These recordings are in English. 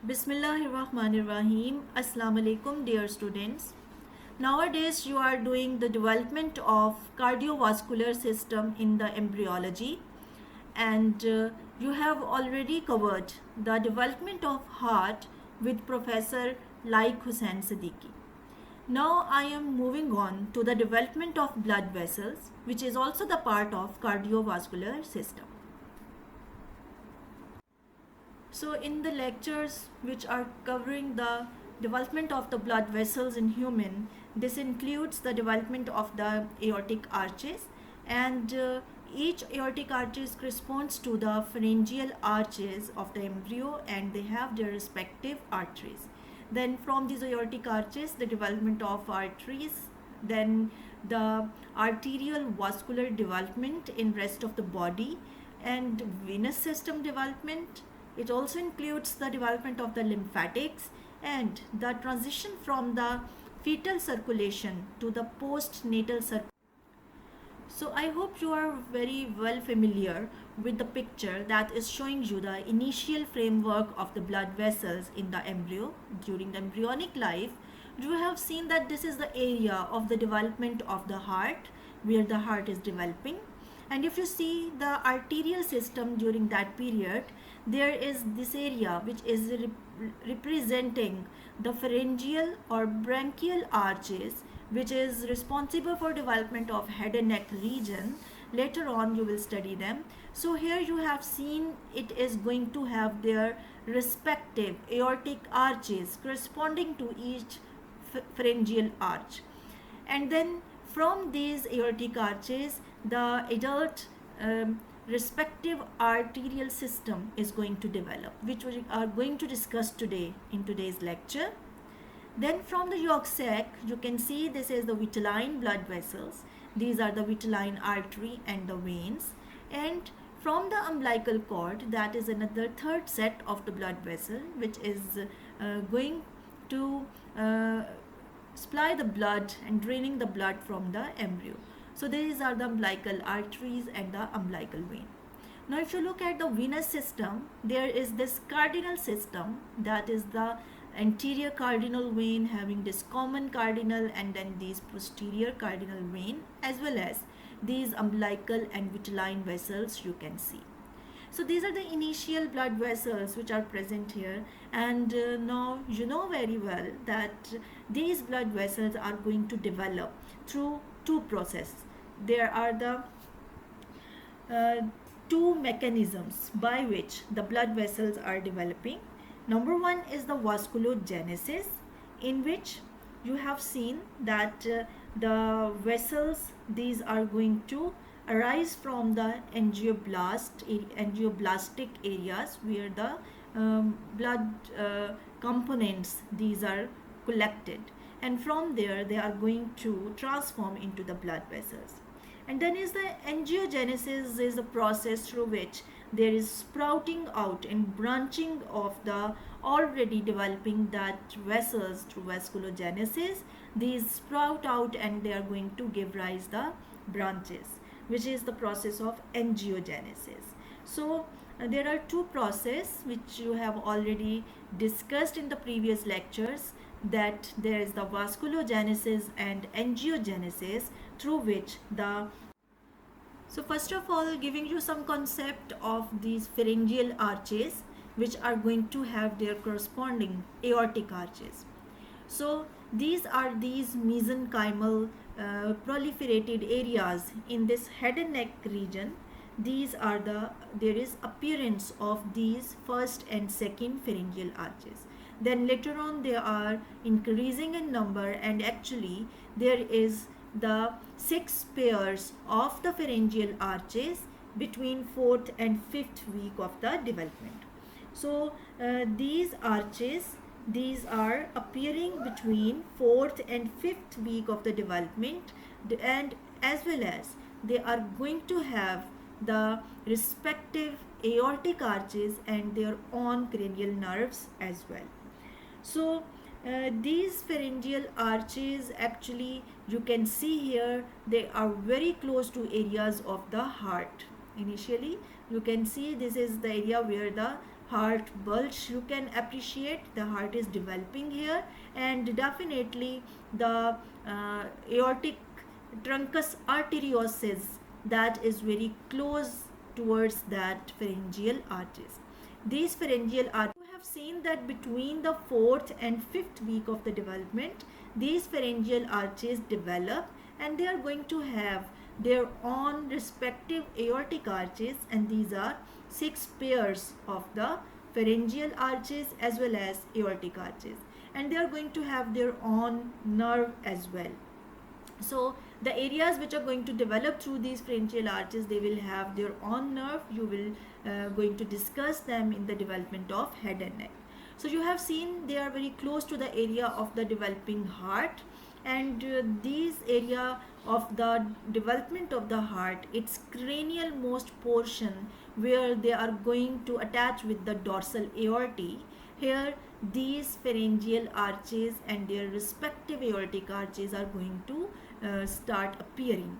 Bismillahirrahmanirrahim. Assalamu alaikum, dear students. Nowadays, you are doing the development of cardiovascular system in the embryology, and you have already covered the development of heart with Professor Laik Hussain Siddiqui. Now, I am moving on to the development of blood vessels, which is also the part of cardiovascular system. So, in the lectures which are covering the development of the blood vessels in human, this includes the development of the aortic arches, and each aortic arches corresponds to the pharyngeal arches of the embryo, and they have their respective arteries. Then from these aortic arches, the development of arteries, then the arterial vascular development in rest of the body, and venous system development. It also includes the development of the lymphatics and the transition from the fetal circulation to the postnatal circulation. So I hope you are very well familiar with the picture that is showing you the initial framework of the blood vessels in the embryo. During the embryonic life, you have seen that this is the area of the development of the heart, where the heart is developing. And if you see the arterial system during that period, there is this area which is representing the pharyngeal or branchial arches, which is responsible for development of head and neck region. Later on you will study them. So here you have seen it is going to have their respective aortic arches corresponding to each pharyngeal arch, and then from these aortic arches the adult respective arterial system is going to develop, which we are going to discuss today in today's lecture. Then from the yolk sac, you can see this is the vitelline blood vessels. These are the vitelline artery and the veins. And from the umbilical cord, that is another third set of the blood vessel, which is going to supply the blood and draining the blood from the embryo. So these are the umbilical arteries and the umbilical vein. Now if you look at the venous system, there is this cardinal system, that is the anterior cardinal vein having this common cardinal, and then these posterior cardinal vein, as well as these umbilical and vitelline vessels you can see. So these are the initial blood vessels which are present here, and now you know very well that these blood vessels are going to develop through two processes. There are the two mechanisms by which the blood vessels are developing. Number one is the vasculogenesis, in which you have seen that the vessels, these are going to arise from the angioblastic areas, where the blood components, these are collected, and from there they are going to transform into the blood vessels. And then is the angiogenesis, is the process through which there is sprouting out and branching of the already developing that vessels through vasculogenesis. These sprout out and they are going to give rise the branches, which is the process of angiogenesis. So there are two processes which you have already discussed in the previous lectures, that there is the vasculogenesis and angiogenesis, through which the so first of all, giving you some concept of these pharyngeal arches, which are going to have their corresponding aortic arches. So these are these mesenchymal proliferated areas in this head and neck region. These are there is appearance of these first and second pharyngeal arches. Then later on they are increasing in number, and actually there is the 6 pairs of the pharyngeal arches between 4th and 5th week of the development. So these arches, these are appearing between 4th and 5th week of the development, and as well as they are going to have the respective aortic arches and their own cranial nerves as well. So these pharyngeal arches, actually you can see here, they are very close to areas of the heart. Initially you can see this is the area where the heart bulge you can appreciate. The heart is developing here, and definitely the aortic truncus arteriosus that is very close towards that pharyngeal arches. These pharyngeal arches, you have seen that between the 4th and 5th week of the development, these pharyngeal arches develop, and they are going to have their own respective aortic arches, and these are 6 pairs of the pharyngeal arches as well as aortic arches, and they are going to have their own nerve as well. So the areas which are going to develop through these pharyngeal arches, they will have their own nerve. You will going to discuss them in the development of head and neck. So you have seen they are very close to the area of the developing heart, and these area of the development of the heart, its cranial most portion where they are going to attach with the dorsal aorta. Here these pharyngeal arches and their respective aortic arches are going to start appearing.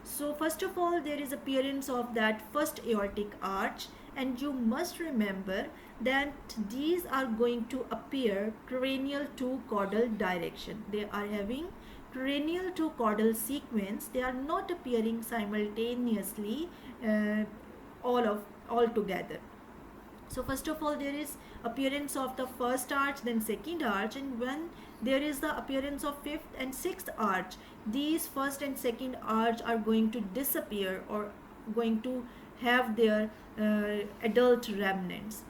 So first of all, there is appearance of that first aortic arch, and you must remember that these are going to appear cranial to caudal direction. They are having cranial to caudal sequence. They are not appearing simultaneously all together. So first of all, there is appearance of the first arch, then second arch, and when there is the appearance of 5th and 6th arch, these first and second arch are going to disappear or going to have their adult remnants.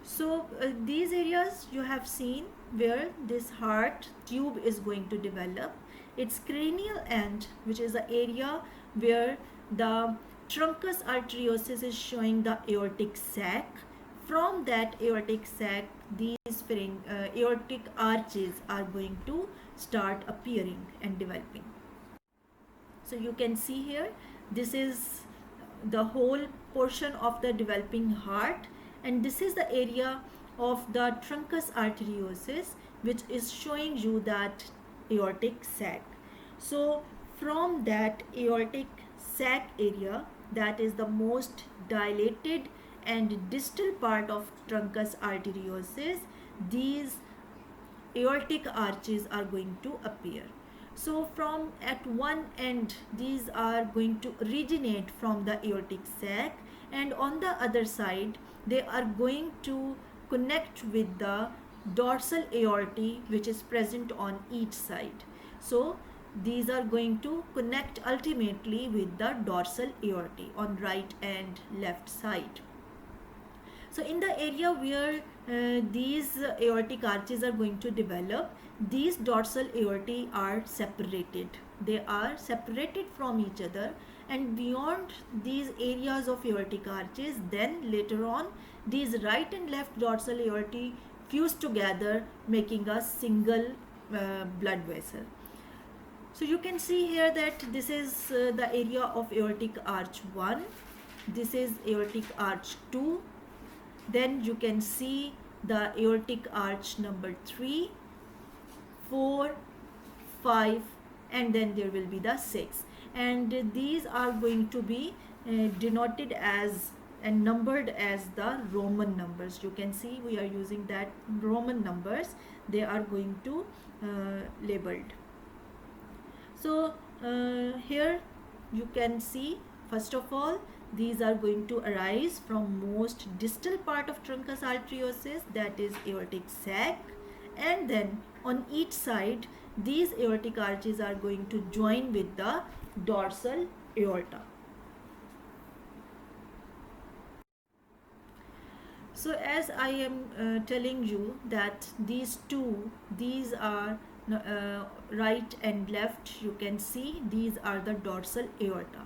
So these areas you have seen where this heart tube is going to develop. Its cranial end, which is the area where the truncus arteriosus is showing the aortic sac. From that aortic sac, these aortic arches are going to start appearing and developing. So you can see here, this is the whole portion of the developing heart, and this is the area of the truncus arteriosus which is showing you that aortic sac. So from that aortic sac area, that is the most dilated and distal part of truncus arteriosus, these aortic arches are going to appear. So from at one end, these are going to originate from the aortic sac, and on the other side they are going to connect with the dorsal aorta which is present on each side. So these are going to connect ultimately with the dorsal aorta on right and left side. So in the area where these aortic arches are going to develop, these dorsal aorta are separated. They are separated from each other, and beyond these areas of aortic arches, then later on these right and left dorsal aorta fuse together, making a single blood vessel. So you can see here that this is the area of aortic arch 1, this is aortic arch 2, then you can see the aortic arch number 3, 4, 5, and then there will be the 6, and these are going to be denoted as and numbered as the Roman numbers. You can see we are using that Roman numbers, they are going to labeled. So here you can see, first of all, these are going to arise from most distal part of truncus arteriosus, that is aortic sac, and then on each side these aortic arches are going to join with the dorsal aorta. So as I am telling you that these are right and left, you can see these are the dorsal aorta,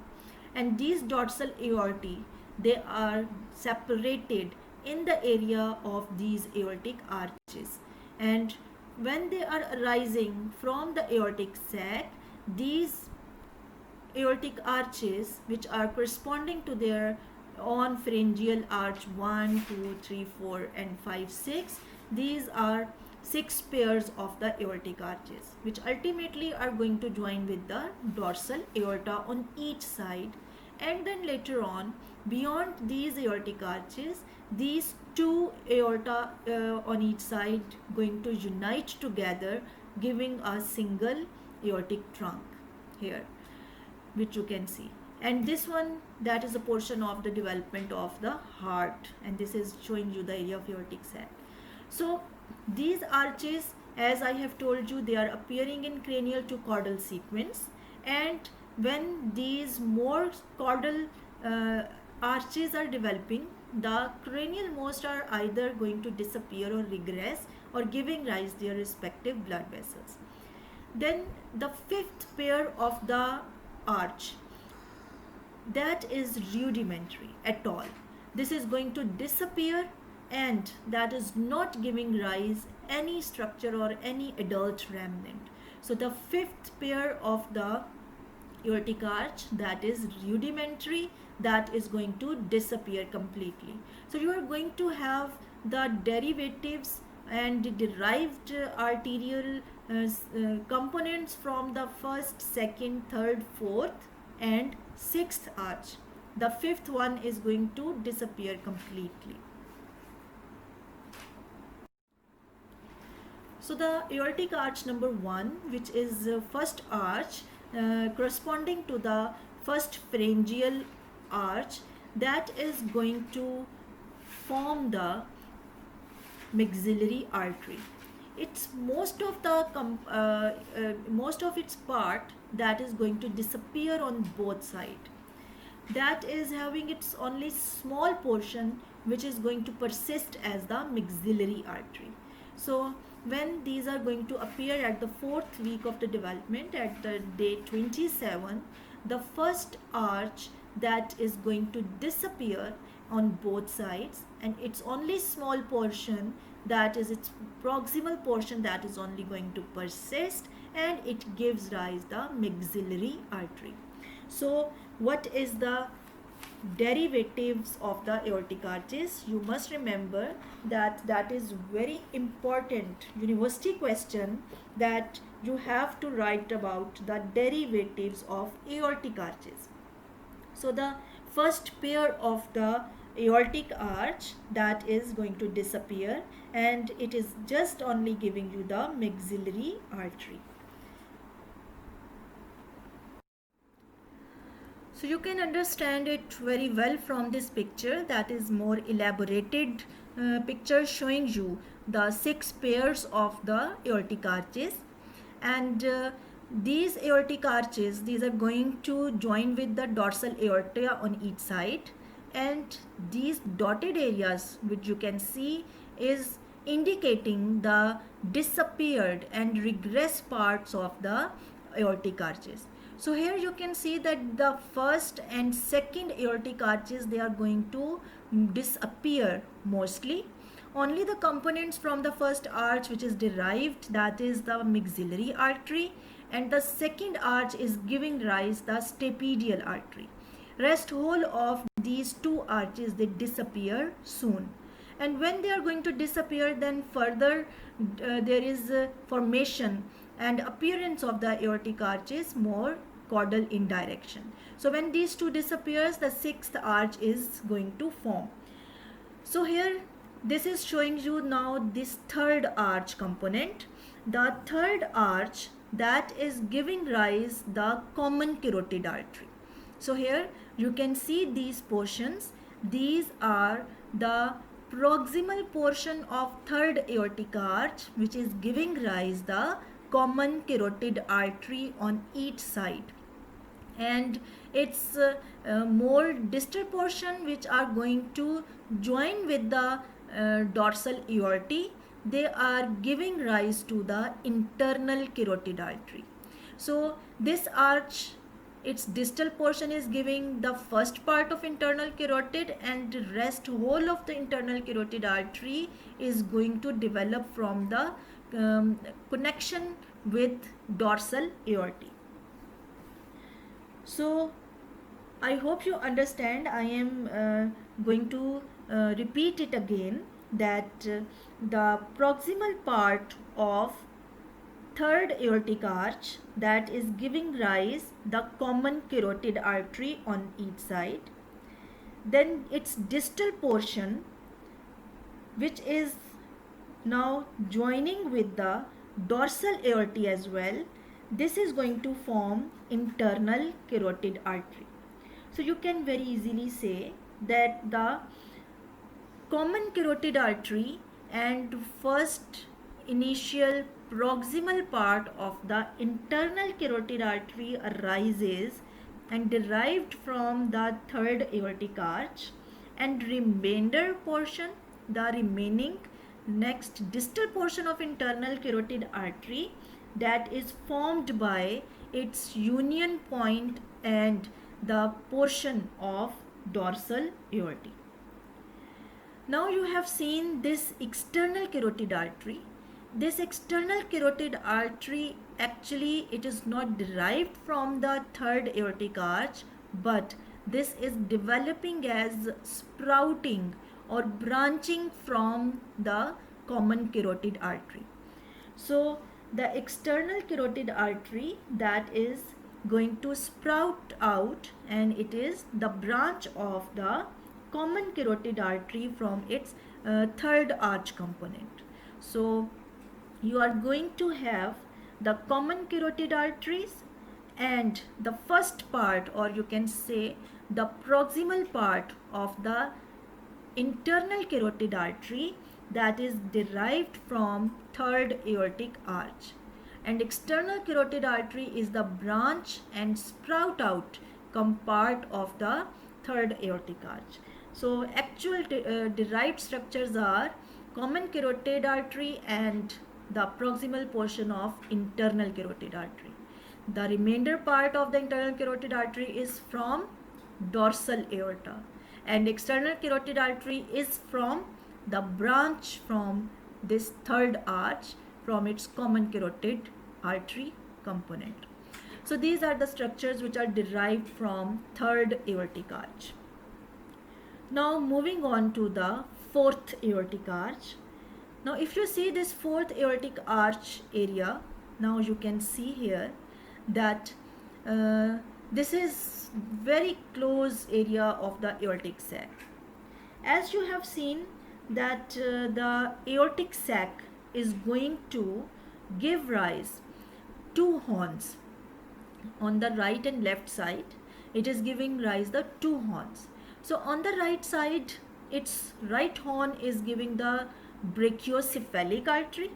and these dorsal aorta, they are separated in the area of these aortic arches, and when they are arising from the aortic sac, these aortic arches which are corresponding to their own pharyngeal arch 1, 2, 3, 4 and 5, 6, these are 6 pairs of the aortic arches which ultimately are going to join with the dorsal aorta on each side, and then later on, beyond these aortic arches, these two aorta on each side going to unite together, giving a single aortic trunk here, which you can see. And this one, that is a portion of the development of the heart, and this is showing you the area of aortic sac. So these arches, as I have told you, they are appearing in cranial to caudal sequence, and when these more caudal arches are developing, the cranial most are either going to disappear or regress, or giving rise their respective blood vessels. Then the fifth pair of the arch, that is rudimentary at all. This is going to disappear, and that is not giving rise any structure or any adult remnant. So the fifth pair of the aortic arch, that is rudimentary, that is going to disappear completely. So you are going to have the derivatives and derived arterial components from the first, second, third, fourth and sixth arch. The fifth one is going to disappear completely. So the aortic arch number 1, which is first arch, corresponding to the first pharyngeal arch, that is going to form the maxillary artery. It's most of its part that is going to disappear on both sides. That is having its only small portion which is going to persist as the maxillary artery. So when these are going to appear at the 4th week of the development, at the day 27, the first arch that is going to disappear on both sides, and its only small portion, that is its proximal portion, that is only going to persist, and it gives rise the maxillary artery. So what is the derivatives of the aortic arches? You must remember that is very important university question, that you have to write about the derivatives of aortic arches. So the first pair of the aortic arch, that is going to disappear, and it is just only giving you the maxillary artery. So you can understand it very well from this picture, that is more elaborated picture showing you the 6 pairs of the aortic arches. And these aortic arches, these are going to join with the dorsal aorta on each side, and these dotted areas which you can see is indicating the disappeared and regress parts of the aortic arches. So here you can see that the first and second aortic arches, they are going to disappear mostly. Only the components from the first arch which is derived, that is the maxillary artery, and the second arch is giving rise the stapedial artery. Rest whole of these 2 arches, they disappear soon. And when they are going to disappear, then further there is formation and appearance of the aortic arches more caudal in direction. So when these 2 disappears, the 6th arch is going to form. So here this is showing you now this 3rd arch component. The 3rd arch, that is giving rise the common carotid artery. So here you can see these portions. These are the proximal portion of 3rd aortic arch, which is giving rise the common carotid artery on each side, and its more distal portion which are going to join with the dorsal aorta, they are giving rise to the internal carotid artery. So this arch, its distal portion is giving the first part of internal carotid, and the rest whole of the internal carotid artery is going to develop from the connection with dorsal aorta. So I hope you understand. I am going to repeat it again, that the proximal part of third aortic arch that is giving rise the common carotid artery on each side. Then its distal portion, which is now joining with the dorsal aorta as well, this is going to form internal carotid artery. So you can very easily say that the common carotid artery and first initial proximal part of the internal carotid artery arises and derived from the third aortic arch, and remainder portion, the remaining next distal portion of internal carotid artery, that is formed by its union point and the portion of dorsal aorta. Now you have seen this external carotid artery. This external carotid artery, actually it is not derived from the third aortic arch, but this is developing as sprouting or branching from the common carotid artery. So the external carotid artery that is going to sprout out, and it is the branch of the common carotid artery from its third arch component. So you are going to have the common carotid arteries and the first part, or you can say the proximal part of the internal carotid artery that is derived from third aortic arch, and external carotid artery is the branch and sprout out part of the third aortic arch. So actual derived structures are common carotid artery and the proximal portion of internal carotid artery. The remainder part of the internal carotid artery is from dorsal aorta, and external carotid artery is from the branch from this third arch from its common carotid artery component. So these are the structures which are derived from third aortic arch. Now moving on to the fourth aortic arch. Now if you see this fourth aortic arch area, now you can see here that this is very close area of the aortic sac. As you have seen that the aortic sac is going to give rise two horns on the right and left side. It is giving rise the two horns. So on the right side, its right horn is giving the brachiocephalic artery,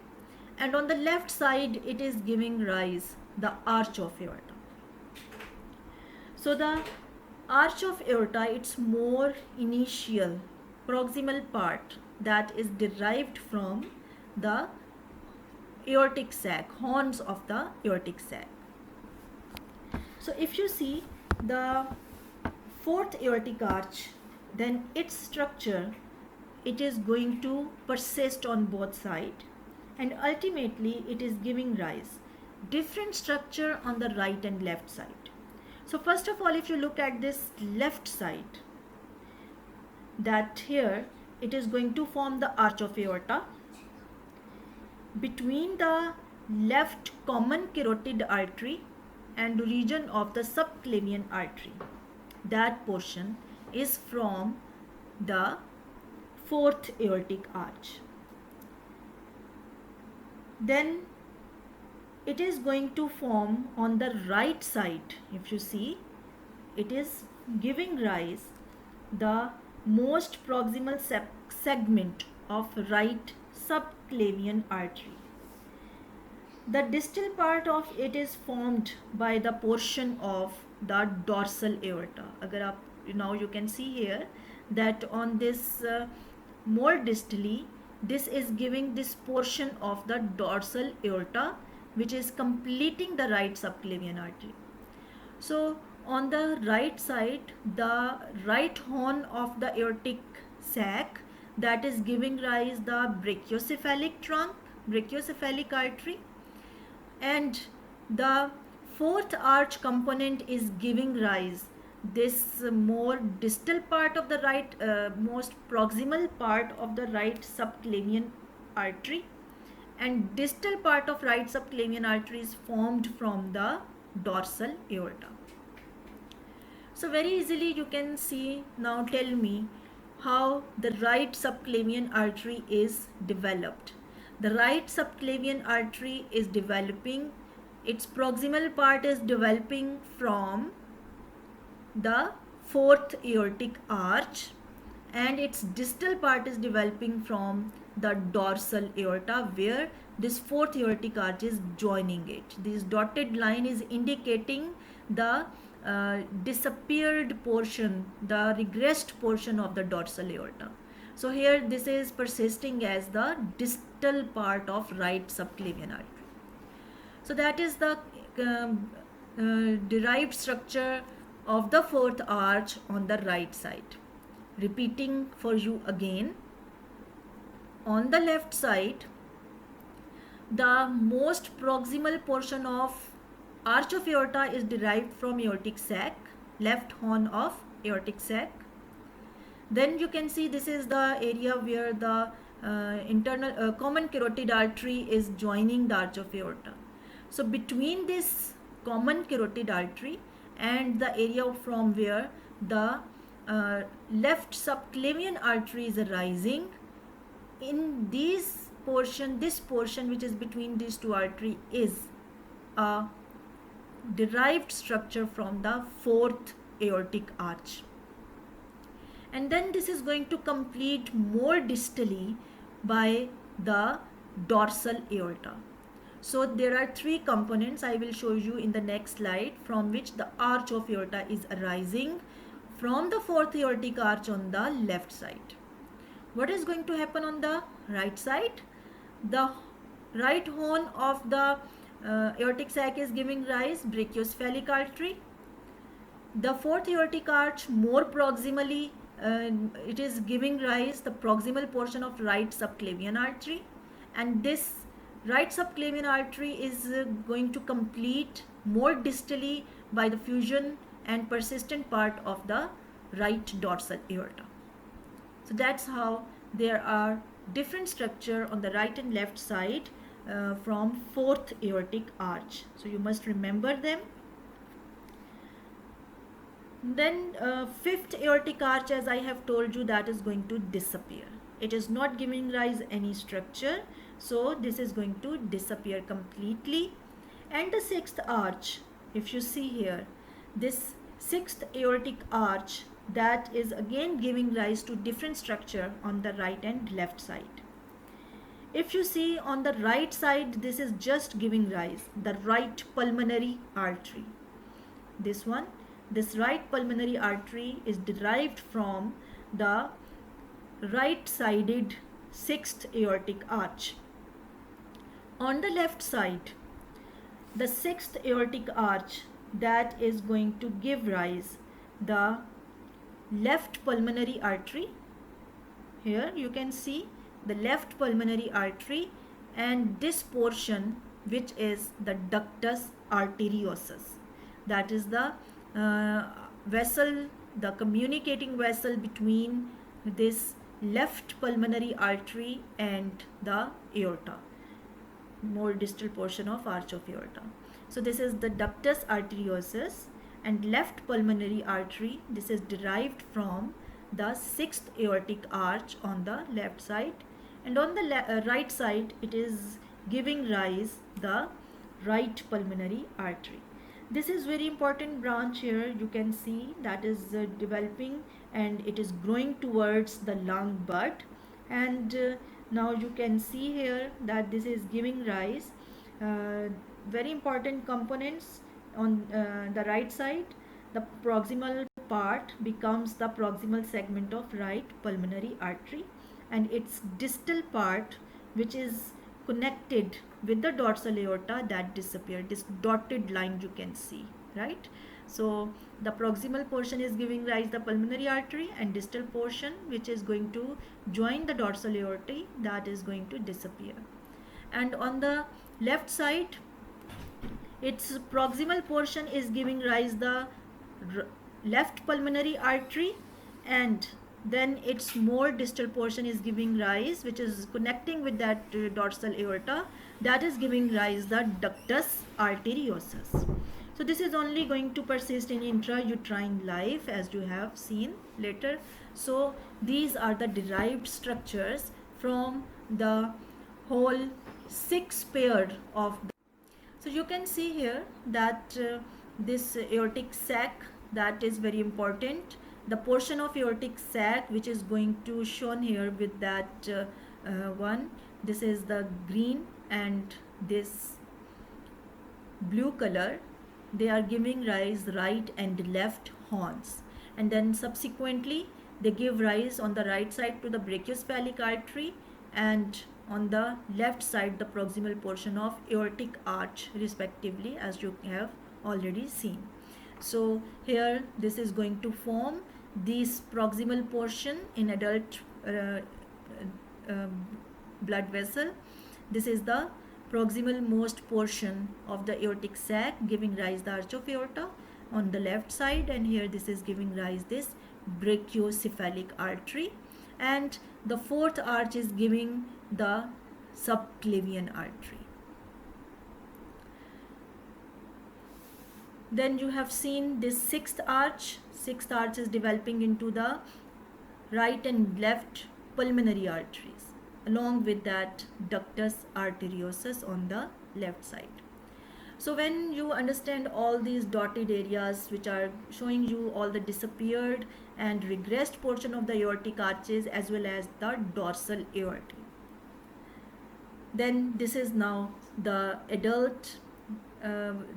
and on the left side it is giving rise the arch of aorta. So the arch of aorta, its more initial proximal part that is derived from the aortic sac, horns of the aortic sac. So if you see the fourth aortic arch, then its structure, it is going to persist on both sides, and ultimately it is giving rise different structure on the right and left side. So first of all, if you look at this left side, that here it is going to form the arch of aorta between the left common carotid artery and region of the subclavian artery. That portion is from the fourth aortic arch. Then it is going to form on the right side. If you see, it is giving rise the most proximal segment of right subclavian artery. The distal part of it is formed by the portion of the dorsal aorta. Now you can see here that on this more distally, this is giving this portion of the dorsal aorta which is completing the right subclavian artery. So on the right side, the right horn of the aortic sac, that is giving rise the brachiocephalic trunk, brachiocephalic artery, and the fourth arch component is giving rise this more distal part of the right, most proximal part of the right subclavian artery, and distal part of right subclavian artery is formed from the dorsal aorta. So very easily you can see, now tell me how the right subclavian artery is developed. The right subclavian artery is developing, its proximal part is developing from the fourth aortic arch, and its distal part is developing from the dorsal aorta, where this fourth aortic arch is joining it. This dotted line is indicating the disappeared portion, the regressed portion of the dorsal aorta. So here this is persisting as the distal part of right subclavian artery. So that is the derived structure of the fourth arch on the right side. Repeating for you again, on the left side, the most proximal portion of arch of aorta is derived from aortic sac, left horn of aortic sac. Then you can see this is the area where the internal common carotid artery is joining the arch of aorta. So between this common carotid artery and the area from where the left subclavian artery is arising, in this portion which is between these two arteries is a derived structure from the fourth aortic arch. And then this is going to complete more distally by the dorsal aorta. So there are three components I will show you in the next slide, from which the arch of aorta is arising from the fourth aortic arch on the left side. What is going to happen on the right side? The right horn of the aortic sac is giving rise brachiocephalic artery. The fourth aortic arch more proximally it is giving rise the proximal portion of right subclavian artery, and this right subclavian artery is going to complete more distally by the fusion and persistent part of the right dorsal aorta. So that's how there are different structure on the right and left side from fourth aortic arch. So you must remember them. Then fifth aortic arch, as I have told you, that is going to disappear. It is not giving rise any structure, so this is going to disappear completely. And the sixth arch, if you see here, this sixth aortic arch, that is again giving rise to different structure on the right and left side. If you see on the right side, this is just giving rise the right pulmonary artery. This one, this right pulmonary artery is derived from the right sided sixth aortic arch. On the left side, the sixth aortic arch, that is going to give rise the left pulmonary artery. Here you can see the left pulmonary artery, and this portion which is the ductus arteriosus, that is the vessel, the communicating vessel between this left pulmonary artery and the aorta, more distal portion of arch of aorta. So this is the ductus arteriosus, and left pulmonary artery, this is derived from the sixth aortic arch on the left side, and on the right side it is giving rise the right pulmonary artery. This is very important branch here, you can see that is developing and it is growing towards the lung bud, and now you can see here that this is giving rise very important components on the right side. The proximal part becomes the proximal segment of right pulmonary artery, and its distal part, which is connected with the dorsal aorta, that disappeared. This dotted line you can see, right? So the proximal portion is giving rise the pulmonary artery, and distal portion which is going to join the dorsal aorta, that is going to disappear. And on the left side, its proximal portion is giving rise the left pulmonary artery, and then its more distal portion is giving rise, which is connecting with that dorsal aorta, that is giving rise the ductus arteriosus. So this is only going to persist in intrauterine life, as you have seen later. So these are the derived structures from the whole 6 pair of. So you can see here that this aortic sac, that is very important. The portion of aortic sac which is going to shown here with that one, this is the green and this blue color, they are giving rise right and left horns, and then subsequently they give rise on the right side to the brachiocephalic artery, and on the left side the proximal portion of aortic arch respectively, as you have already seen. So here this is going to form this proximal portion in adult blood vessel. This is the proximal most portion of the aortic sac giving rise the arch of aorta on the left side, and here this is giving rise this brachiocephalic artery, and the fourth arch is giving the subclavian artery. Then you have seen this sixth arch. Sixth arch is developing into the right and left pulmonary arteries, along with that ductus arteriosus on the left side. So when you understand all these dotted areas which are showing you all the disappeared and regressed portion of the aortic arches as well as the dorsal aorta, then this is now the adult,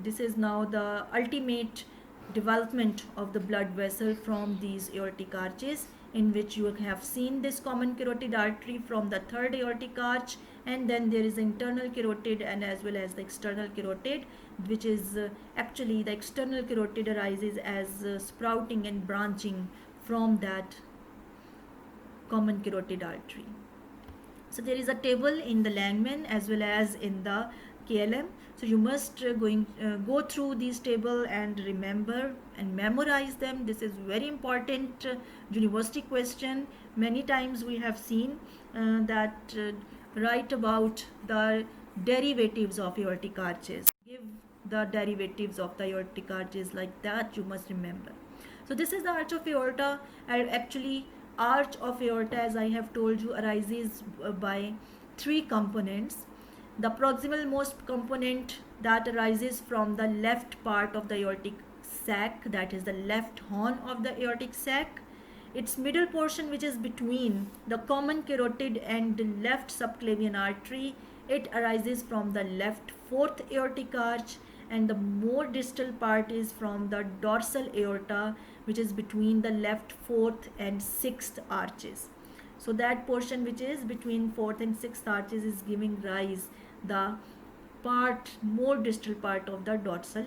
this is now the ultimate development of the blood vessel from these aortic arches, in which you have seen this common carotid artery from the third aortic arch, and then there is internal carotid and as well as the external carotid, which is actually the external carotid arises as sprouting and branching from that common carotid artery. So there is a table in the Langman as well as in the KLM. So you must go through these table and remember and memorize them. This is very important university question. Many times we have seen that write about the derivatives of aortic arches. Give the derivatives of the aortic arches like that, you must remember. So this is the arch of aorta, and actually arch of aorta, as I have told you, arises by 3 components. The proximal most component that arises from the left part of the aortic sac, that is the left horn of the aortic sac. Its middle portion, which is between the common carotid and the left subclavian artery, it arises from the left fourth aortic arch, and the more distal part is from the dorsal aorta, which is between the left fourth and sixth arches. So that portion which is between fourth and sixth arches is giving rise the part, more distal part of the dorsal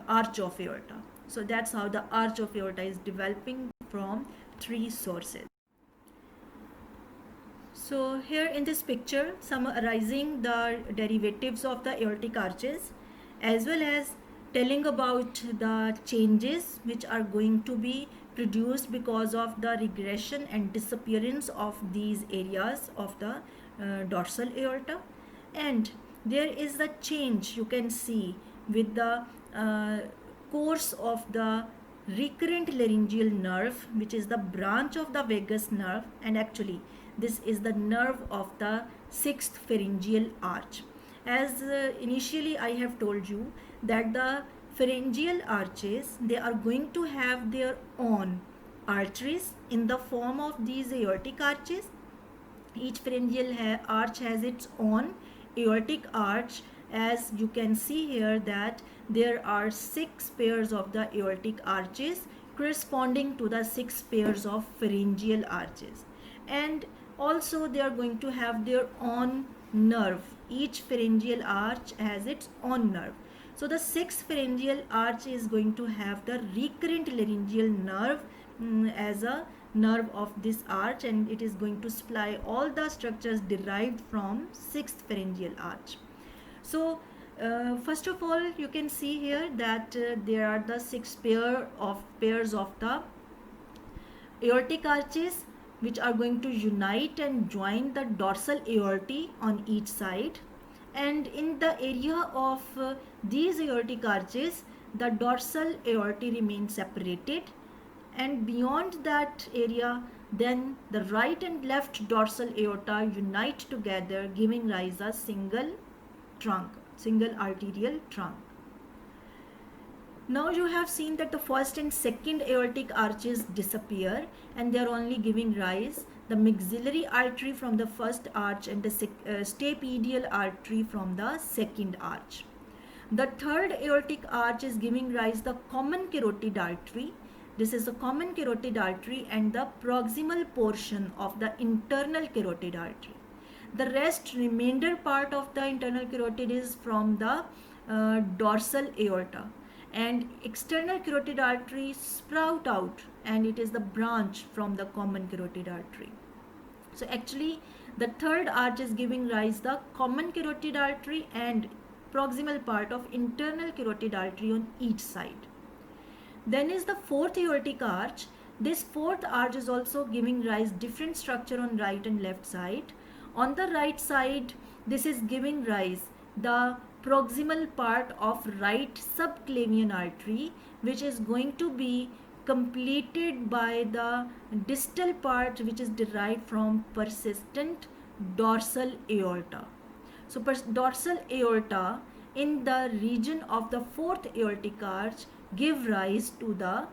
arch of aorta. So that's how the arch of aorta is developing from 3 sources. So here in this picture, summarizing the derivatives of the aortic arches as well as telling about the changes which are going to be produced because of the regression and disappearance of these areas of the dorsal aorta. And there is the change you can see with the course of the recurrent laryngeal nerve, which is the branch of the vagus nerve, and actually this is the nerve of the sixth pharyngeal arch. As initially I have told you that the pharyngeal arches, they are going to have their own arteries in the form of these aortic arches. Each pharyngeal arch has its own aortic arch. As you can see here that there are 6 pairs of the aortic arches corresponding to the 6 pairs of pharyngeal arches, and also they are going to have their own nerve. Each pharyngeal arch has its own nerve. So the 6th pharyngeal arch is going to have the recurrent laryngeal nerve as a nerve of this arch, and it is going to supply all the structures derived from 6th pharyngeal arch. So first of all, you can see here that there are the 6 pairs of the aortic arches which are going to unite and join the dorsal aorta on each side, and in the area of these aortic arches the dorsal aorta remains separated, and beyond that area then the right and left dorsal aorta unite together, giving rise a single arterial trunk. Now you have seen that the first and second aortic arches disappear and they are only giving rise the maxillary artery from the first arch and the stapedial artery from the second arch. The third aortic arch is giving rise the common carotid artery. This is the common carotid artery and the proximal portion of the internal carotid artery. The remainder part of the internal carotid is from the dorsal aorta, and external carotid artery sprout out and it is the branch from the common carotid artery. So actually the third arch is giving rise the common carotid artery and proximal part of internal carotid artery on each side. Then is the fourth aortic arch. This fourth arch is also giving rise different structure on right and left side. On the right side, this is giving rise the proximal part of right subclavian artery, which is going to be completed by the distal part which is derived from persistent dorsal aorta. So dorsal aorta in the region of the fourth aortic arch give rise to the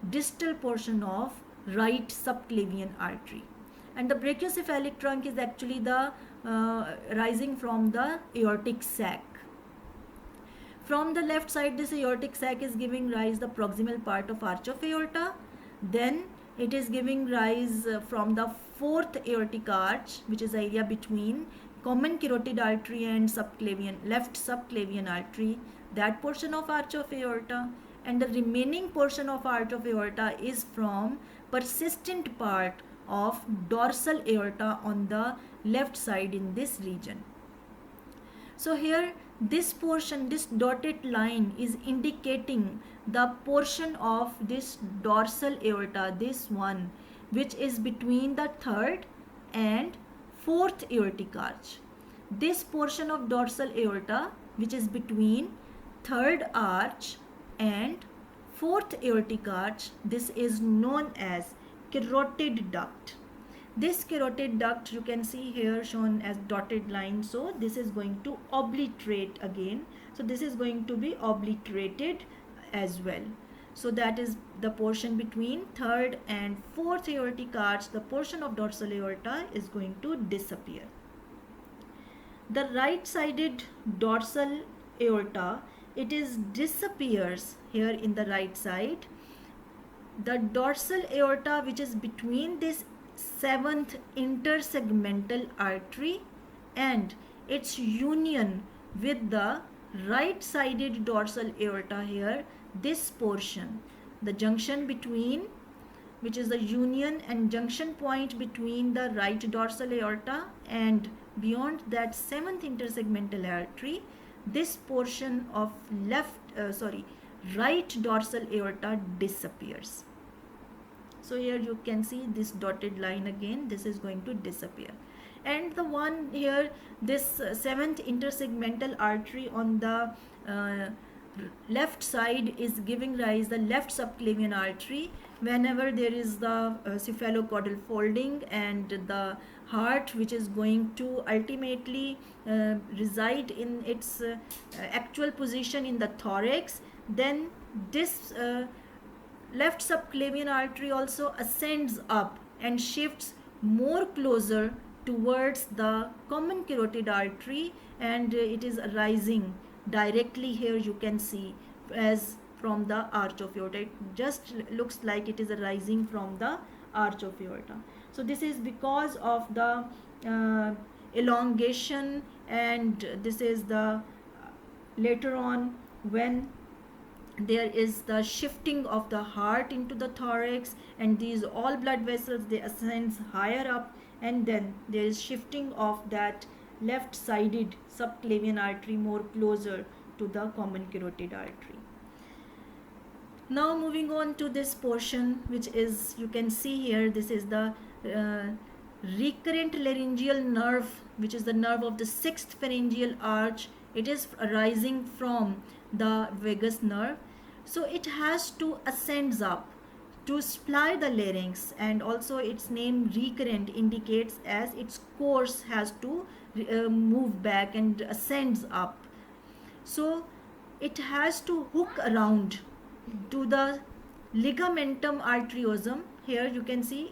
distal portion of right subclavian artery, and the brachiocephalic trunk is actually the rising from the aortic sac. From the left side, this aortic sac is giving rise the proximal part of arch of aorta. Then it is giving rise from the fourth aortic arch, which is the area between common carotid artery and left subclavian artery, that portion of arch of aorta, and the remaining portion of arch of aorta is from persistent part of dorsal aorta on the left side in this region. So here this portion, this dotted line is indicating the portion of this dorsal aorta, this one, which is between the third and fourth aortic arch. This portion of dorsal aorta which is between third arch and fourth aortic arch, this is known as carotid duct. This carotid duct you can see here shown as dotted line, so this is going to obliterate again. So this is going to be obliterated as well. So that is the portion between third and fourth aortic arch, the portion of dorsal aorta is going to disappear. The right sided dorsal aorta, it is disappears here in the right side. The dorsal aorta which is between this seventh intersegmental artery and its union with the right sided dorsal aorta here, this portion, the junction between, which is the union and junction point between the right dorsal aorta and beyond that seventh intersegmental artery, this portion of right dorsal aorta disappears. So here you can see this dotted line again, this is going to disappear. And the one here, this seventh intersegmental artery on the left side is giving rise the left subclavian artery. Whenever there is the cephalocaudal folding and the heart which is going to ultimately reside in its actual position in the thorax, then this left subclavian artery also ascends up and shifts more closer towards the common carotid artery, and it is arising directly here, you can see, as from the arch of aorta. It just looks like it is arising from the arch of aorta. So this is because of the elongation, and this is the later on when there is the shifting of the heart into the thorax, and these all blood vessels, they ascend higher up, and then there is shifting of that left sided subclavian artery more closer to the common carotid artery. Now moving on to this portion, which is, you can see here, this is the uh, recurrent laryngeal nerve, which is the nerve of the sixth pharyngeal arch. It is arising from the vagus nerve. So it has to ascends up to supply the larynx, and also its name recurrent indicates as its course has to move back and ascends up. So it has to hook around to the ligamentum arteriosum. Here you can see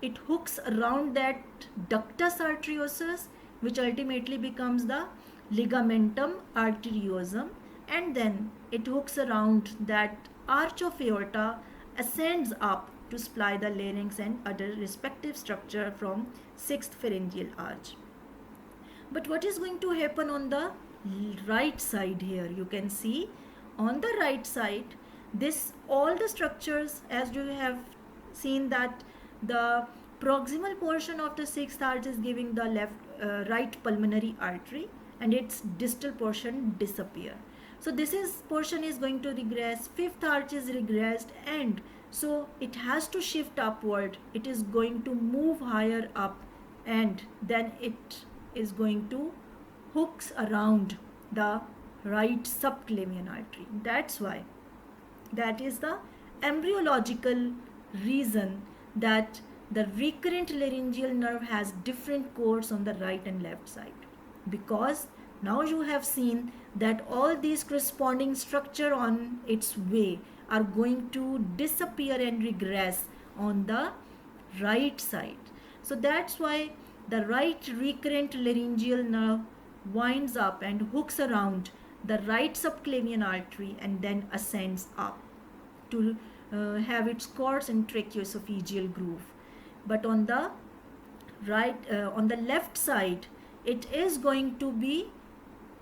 it hooks around that ductus arteriosus, which ultimately becomes the ligamentum arteriosum, and then it hooks around that arch of aorta, ascends up to supply the larynx and other respective structure from sixth pharyngeal arch. But what is going to happen on the right side? Here you can see on the right side, this all the structures, as you have seen that the proximal portion of the sixth arch is giving the right pulmonary artery, and its distal portion disappear. So this is portion is going to regress, fifth arch is regressed, and so it has to shift upward. It is going to move higher up, and then it is going to hooks around the right subclavian artery. That's why, that is the embryological reason that the recurrent laryngeal nerve has different course on the right and left side, because now you have seen that all these corresponding structure on its way are going to disappear and regress on the right side. So that's why the right recurrent laryngeal nerve winds up and hooks around the right subclavian artery and then ascends up to have its course in tracheoesophageal groove. But on the on the left side, it is going to be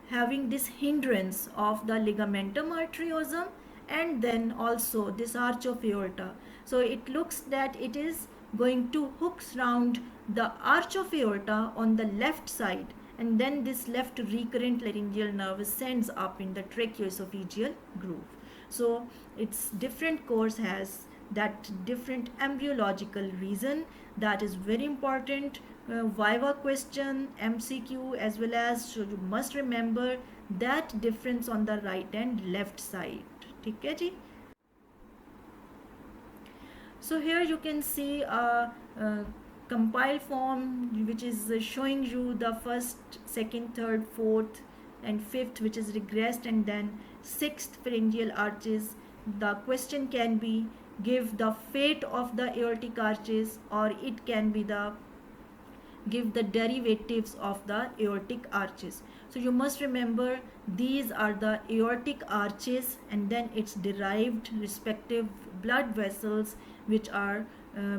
having this hindrance of the ligamentum arteriosum and then also this arch of aorta. So it looks that it is going to hooks round the arch of aorta on the left side, and then this left recurrent laryngeal nerve sends up in the tracheoesophageal groove. So its different course has that different embryological reason. That is very important viva question, MCQ, as well as, so you must remember that difference on the right and left side. ठीक है जी. So here you can see a compile form which is showing you the first, second, third, fourth and fifth, which is regressed, and then sixth pharyngeal arches. The question can be give the fate of the aortic arches, or it can be the give the derivatives of the aortic arches. So you must remember these are the aortic arches, and then its derived respective blood vessels, which are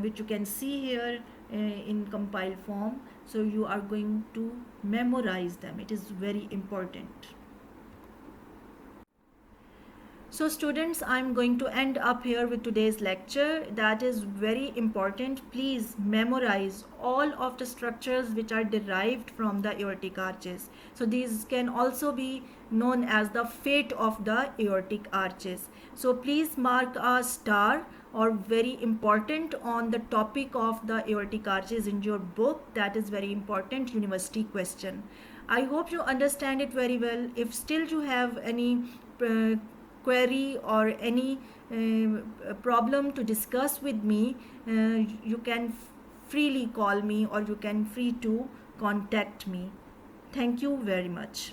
which you can see here in compiled form. So you are going to memorize them. It is very important. So students, I'm going to end up here with today's lecture. That is very important. Please memorize all of the structures which are derived from the aortic arches. So these can also be known as the fate of the aortic arches. So please mark a star or very important on the topic of the aortic arches in your book. That is very important university question. I hope you understand it very well. If still you have any query or any problem to discuss with me, you can freely call me, or you can free to contact me. Thank you very much.